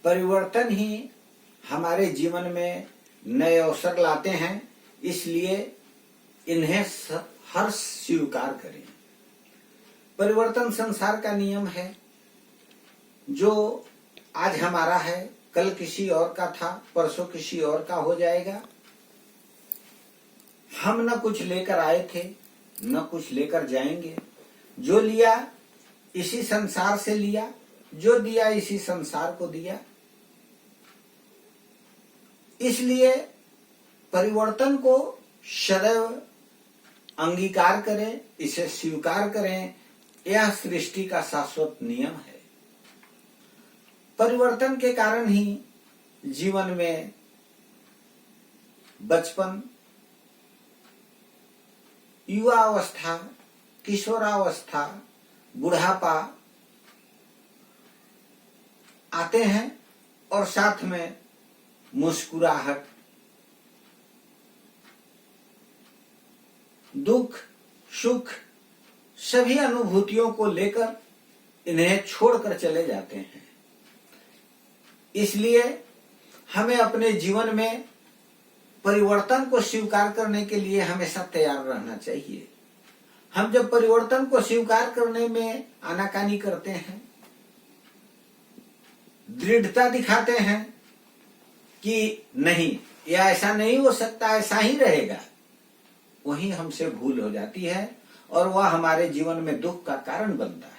परिवर्तन ही हमारे जीवन में नए अवसर लाते हैं, इसलिए इन्हें हर्ष स्वीकार करें। परिवर्तन संसार का नियम है। जो आज हमारा है कल किसी और का था, परसों किसी और का हो जाएगा। हम न कुछ लेकर आए थे, न कुछ लेकर जाएंगे। जो लिया इसी संसार से लिया, जो दिया इसी संसार को दिया। इसलिए परिवर्तन को सदैव अंगीकार करें, इसे स्वीकार करें। यह सृष्टि का शाश्वत नियम है। परिवर्तन के कारण ही जीवन में बचपन, युवावस्था, किशोरावस्था, बुढ़ापा आते हैं और साथ में मुस्कुराहट, दुख, सुख सभी अनुभूतियों को लेकर इन्हें छोड़कर चले जाते हैं। इसलिए हमें अपने जीवन में परिवर्तन को स्वीकार करने के लिए हमेशा तैयार रहना चाहिए। हम जब परिवर्तन को स्वीकार करने में आनाकानी करते हैं, दृढ़ता दिखाते हैं कि नहीं, यह ऐसा नहीं हो सकता, ऐसा ही रहेगा, वहीं हमसे भूल हो जाती है और वह हमारे जीवन में दुख का कारण बनता है।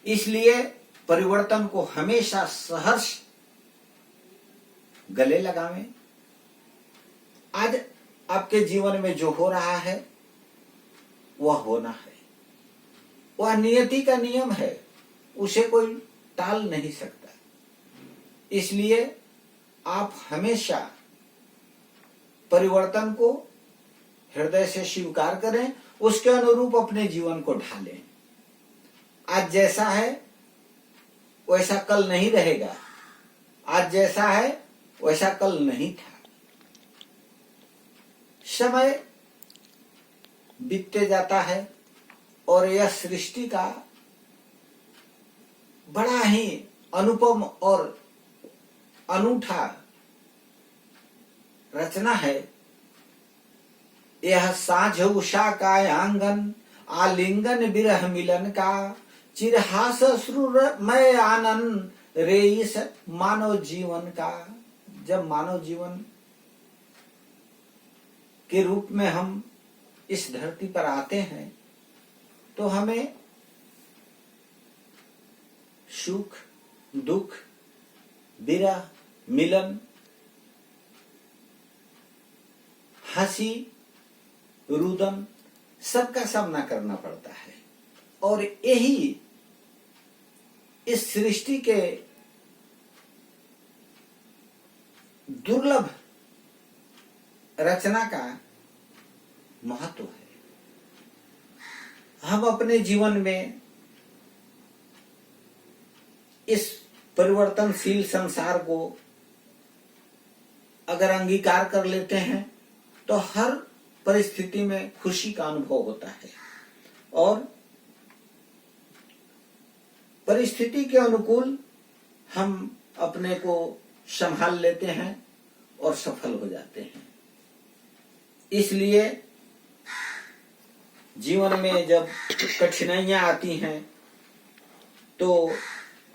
इसलिए परिवर्तन को हमेशा सहर्ष गले लगावें। आज आपके जीवन में जो हो रहा है वह होना है, वह नियति का नियम है, उसे कोई टाल नहीं सकता। इसलिए आप हमेशा परिवर्तन को हृदय से स्वीकार करें, उसके अनुरूप अपने जीवन को ढालें। आज जैसा है वैसा कल नहीं रहेगा, आज जैसा है वैसा कल नहीं था। समय बीतते जाता है और यह सृष्टि का बड़ा ही अनुपम और अनूठा रचना है। यह साँझ उषा का आंगन, आलिंगन विरह मिलन का, चिरहास अश्रुमय आनंद रेइस मानव जीवन का। जब मानव जीवन के रूप में हम इस धरती पर आते हैं तो हमें सुख, दुख, विरह, मिलन, हंसी, रुदन सबका सामना करना पड़ता है। और यही इस सृष्टि के दुर्लभ रचना का महत्व है। हम अपने जीवन में इस परिवर्तनशील संसार को अगर अंगीकार कर लेते हैं तो हर परिस्थिति में खुशी का अनुभव होता है और परिस्थिति के अनुकूल हम अपने को संभाल लेते हैं और सफल हो जाते हैं। इसलिए जीवन में जब कठिनाइयां आती हैं तो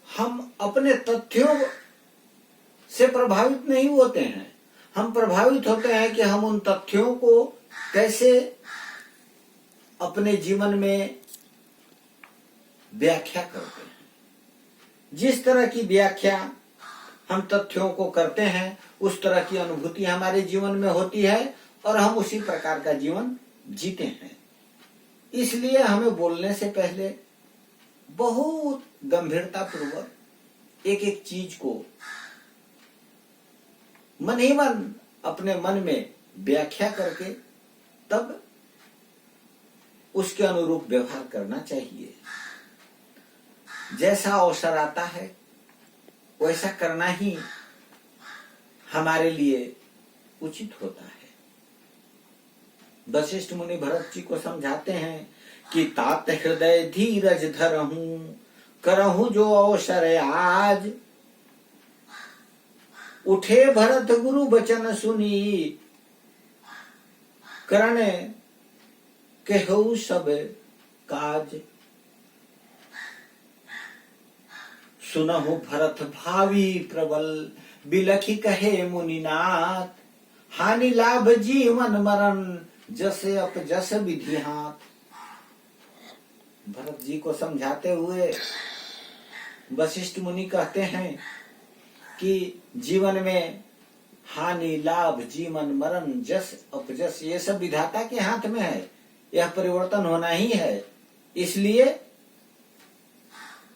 हम अपने तथ्यों से प्रभावित नहीं होते हैं, हम प्रभावित होते हैं कि हम उन तथ्यों को कैसे अपने जीवन में व्याख्या करते हैं। जिस तरह की व्याख्या हम तथ्यों को करते हैं उस तरह की अनुभूति हमारे जीवन में होती है और हम उसी प्रकार का जीवन जीते हैं। इसलिए हमें बोलने से पहले बहुत गंभीरता पूर्वक एक एक चीज को मन ही मन अपने मन में व्याख्या करके तब उसके अनुरूप व्यवहार करना चाहिए। जैसा अवसर आता है वैसा करना ही हमारे लिए उचित होता है। वशिष्ठ मुनि भरत जी को समझाते हैं कि तात हृदय धीरज धरहूं, करहूं जो अवसर आज, उठे भरत गुरु बचन सुनी, करण कहु सब काज। सुनहु भरत भावी प्रबल, बिलखी कहे मुनिनाथ। हानि लाभ जीवन मरण, जस अपजस विधि हाथ। भरत जी को समझाते हुए वशिष्ठ मुनि कहते हैं कि जीवन में हानि लाभ जीवन मरण जस अपजस ये सब विधाता के हाथ में है, यह परिवर्तन होना ही है। इसलिए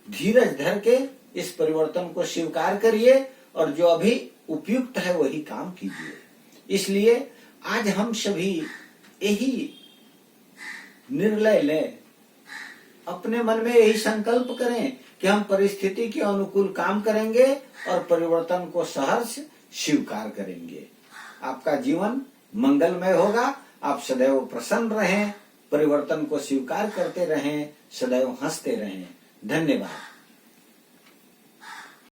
धीरज धर के इस परिवर्तन को स्वीकार करिए और जो अभी उपयुक्त है वही काम कीजिए। इसलिए आज हम सभी यही निर्णय लें, अपने मन में यही संकल्प करें कि हम परिस्थिति के अनुकूल काम करेंगे और परिवर्तन को सहर्ष स्वीकार करेंगे। आपका जीवन मंगलमय होगा। आप सदैव प्रसन्न रहें, परिवर्तन को स्वीकार करते रहें, सदैव हंसते रहें। धन्यवाद।